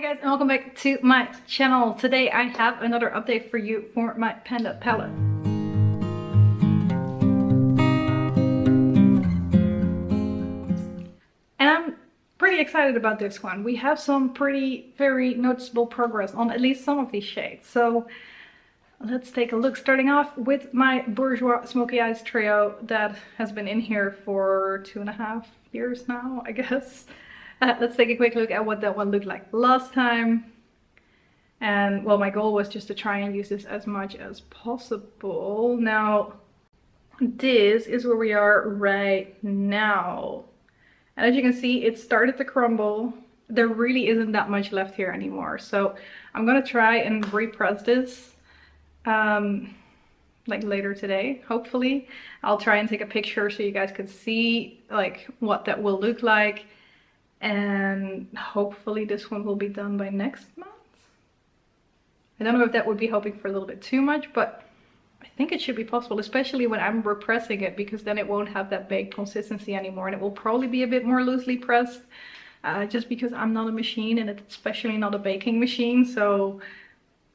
Hi guys, and welcome back to my channel. Today I have another update for you for my Panda palette. And I'm pretty excited about this one. We have some very noticeable progress on at least some of these shades. So let's take a look, starting off with my Bourjois Smoky Eyes trio that has been in here for 2.5 years now, I guess. Let's take a quick look at what that one looked like last time. And well, my goal was just to try and use this as much as possible. Now, this is where we are right now. And as you can see, it started to crumble. There really isn't that much left here anymore. So I'm gonna try and repress this like later today, hopefully. I'll try and take a picture so you guys can see like what that will look like. And hopefully this one will be done by next month. I don't know if that would be hoping for a little bit too much, but I think it should be possible, especially when I'm repressing it, because then it won't have that baked consistency anymore, and it will probably be a bit more loosely pressed, just because I'm not a machine, and it's especially not a baking machine. So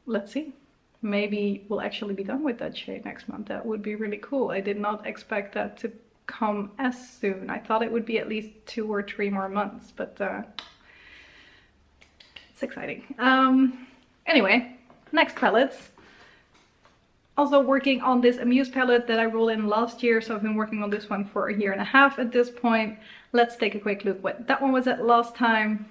let's see. Maybe we'll actually be done with that shade next month. That would be really cool. I did not expect that to come as soon. I thought it would be at least 2 or 3 more months, but it's exciting. Anyway, next palettes. Also working on this Amuse palette that I rolled in last year, so I've been working on this one for 1.5 years at this point. Let's take a quick look what that one was at last time.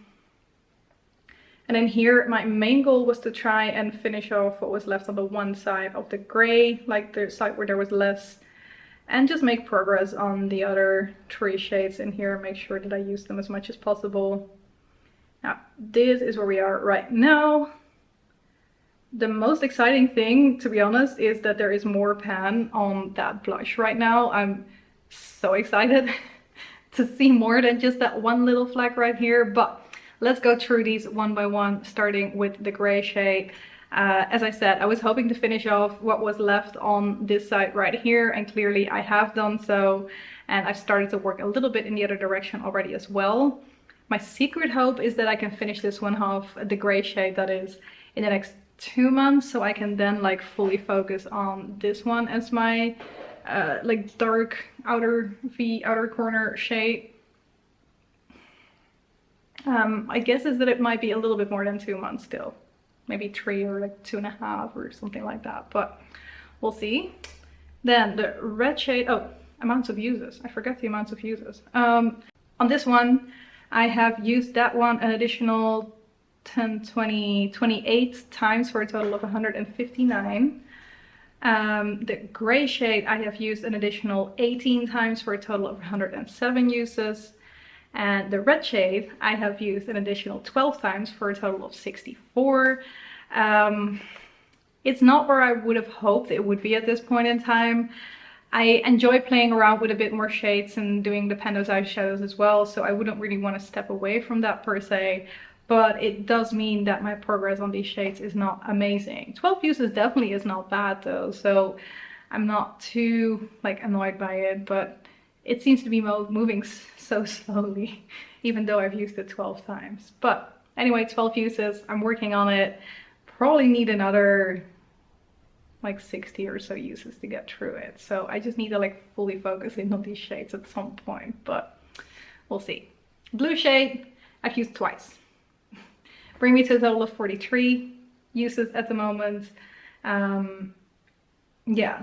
And then here, my main goal was to try and finish off what was left on the one side of the gray, like the side where there was less, and just make progress on the other 3 shades in here, make sure that I use them as much as possible. Now, this is where we are right now. The most exciting thing, to be honest, is that there is more pan on that blush right now. I'm so excited to see more than just that one little fleck right here, but let's go through these one by one, starting with the gray shade. As I said, I was hoping to finish off what was left on this side right here, and clearly I have done so, and I've started to work a little bit in the other direction already as well. My secret hope is that I can finish this one off, the gray shade that is, in the next 2 months, so I can then like fully focus on this one as my like dark outer corner shade. I guess is that it might be a little bit more than 2 months still. Maybe 3 or like 2.5 or something like that, but we'll see. Then the red shade, oh, amounts of uses. I forgot the amounts of uses. On this one, I have used that one an additional 10, 20, 28 times for a total of 159. The gray shade I have used an additional 18 times for a total of 107 uses. And the red shade I have used an additional 12 times for a total of 64. It's not where I would have hoped it would be at this point in time. I enjoy playing around with a bit more shades and doing the Pando's eyeshadows as well, so I wouldn't really want to step away from that per se. But it does mean that my progress on these shades is not amazing. 12 uses definitely is not bad though, so I'm not too like annoyed by it, but it seems to be moving so slowly, even though I've used it 12 times. But anyway, 12 uses, I'm working on it. Probably need another like 60 or so uses to get through it. So I just need to like fully focus in on these shades at some point, but we'll see. Blue shade, I've used twice. Bring me to a total of 43 uses at the moment. Yeah,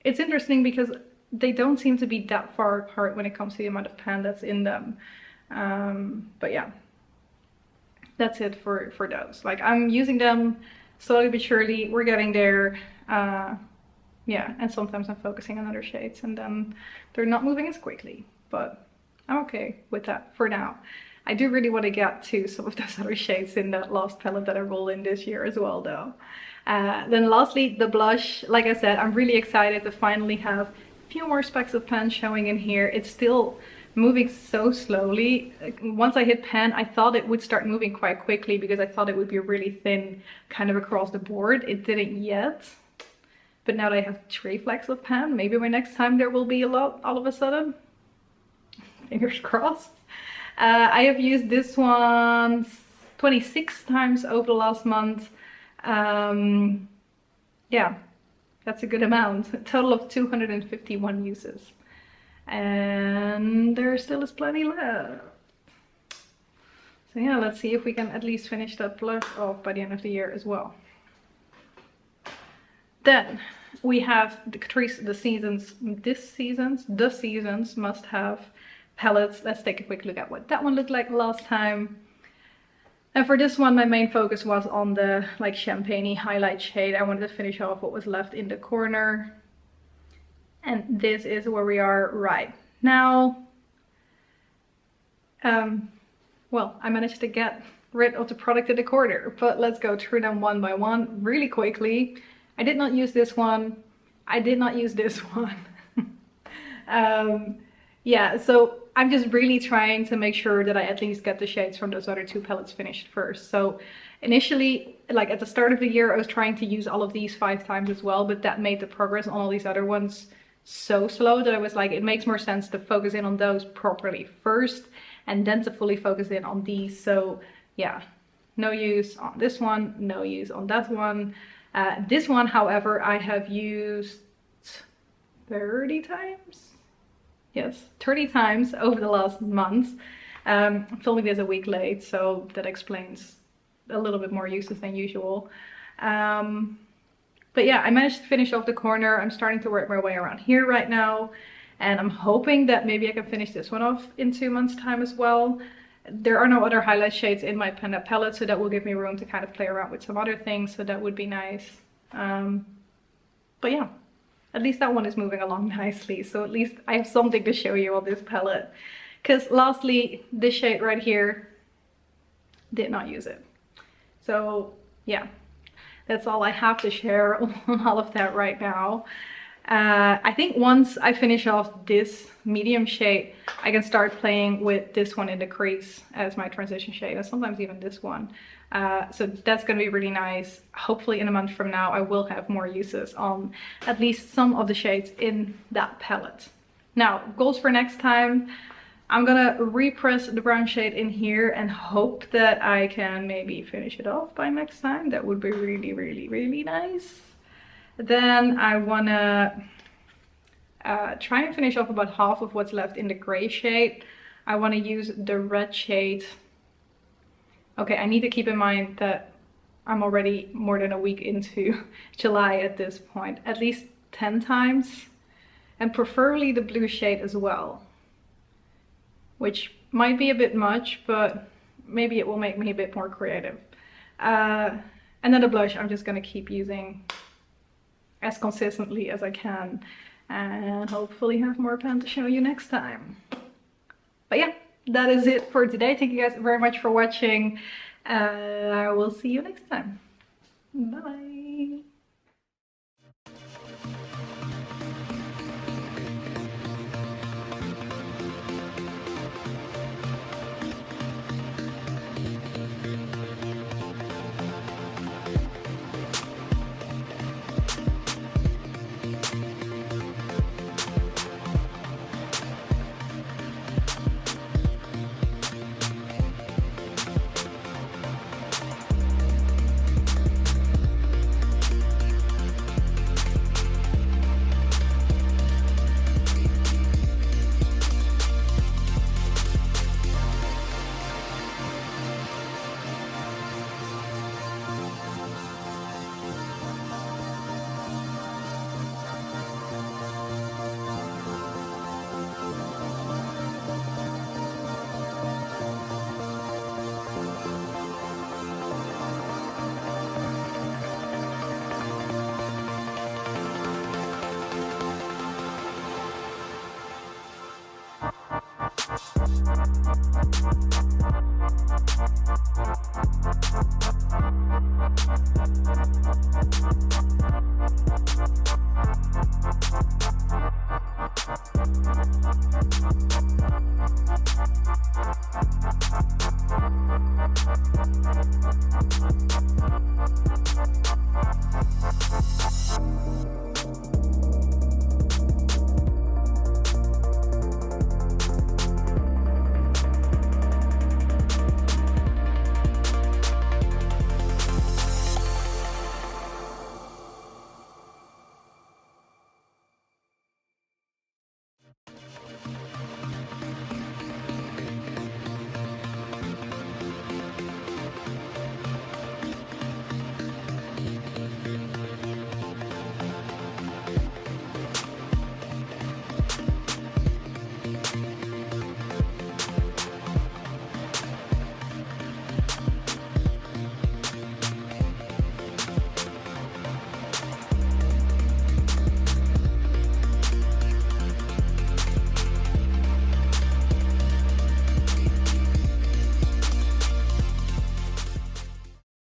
it's interesting because they don't seem to be that far apart when it comes to the amount of pan that's in them. But yeah, that's it for those. Like, I'm using them slowly but surely. We're getting there. Yeah, and sometimes I'm focusing on other shades and then they're not moving as quickly, but I'm okay with that for now. I do really want to get to some of those other shades in that last palette that I rolled in this year as well though. Then lastly, the blush. Like I said, I'm really excited to finally have few more specks of pan showing in here. It's still moving so slowly. Once I hit pan, I thought it would start moving quite quickly because I thought it would be really thin kind of across the board. It didn't yet, but now that I have 3 flecks of pan, maybe by next time there will be a lot all of a sudden. Fingers crossed. I have used this one 26 times over the last month. Yeah, that's a good amount. A total of 251 uses. And there still is plenty left. So yeah, let's see if we can at least finish that blush off by the end of the year as well. Then we have the Catrice The Seasons Must Have palettes. Let's take a quick look at what that one looked like last time. And for this one, my main focus was on the like champagne-y highlight shade. I wanted to finish off what was left in the corner. And this is where we are right now. Well, I managed to get rid of the product in the corner, but let's go through them one by one really quickly. I did not use this one. I did not use this one. Yeah, so I'm just really trying to make sure that I at least get the shades from those other two palettes finished first. So initially, like at the start of the year, I was trying to use all of these 5 times as well, but that made the progress on all these other ones so slow that I was like, it makes more sense to focus in on those properly first and then to fully focus in on these. So yeah, no use on this one, no use on that one. This one, however, I have used 30 times. Yes, 30 times over the last month. I'm filming this a week late, so that explains a little bit more uses than usual. But yeah, I managed to finish off the corner. I'm starting to work my way around here right now. And I'm hoping that maybe I can finish this one off in 2 months' time as well. There are no other highlight shades in my Panda palette, so that will give me room to kind of play around with some other things, so that would be nice. But yeah, at least that one is moving along nicely, so at least I have something to show you on this palette. Because lastly, this shade right here, did not use it. So yeah, that's all I have to share on all of that right now. I think once I finish off this medium shade, I can start playing with this one in the crease as my transition shade, and sometimes even this one. So that's going to be really nice. Hopefully in a month from now I will have more uses on at least some of the shades in that palette. Now, goals for next time. I'm gonna repress the brown shade in here and hope that I can maybe finish it off by next time. That would be really, really, really nice. Then I wanna try and finish off about half of what's left in the gray shade. I wanna use the red shade. Okay, I need to keep in mind that I'm already more than a week into July at this point. At least 10 times. And preferably the blue shade as well. Which might be a bit much, but maybe it will make me a bit more creative. And then the blush I'm just gonna keep using as consistently as I can, and hopefully have more pan to show you next time. But yeah, that is it for today. Thank you guys very much for watching. I will see you next time. Bye bye.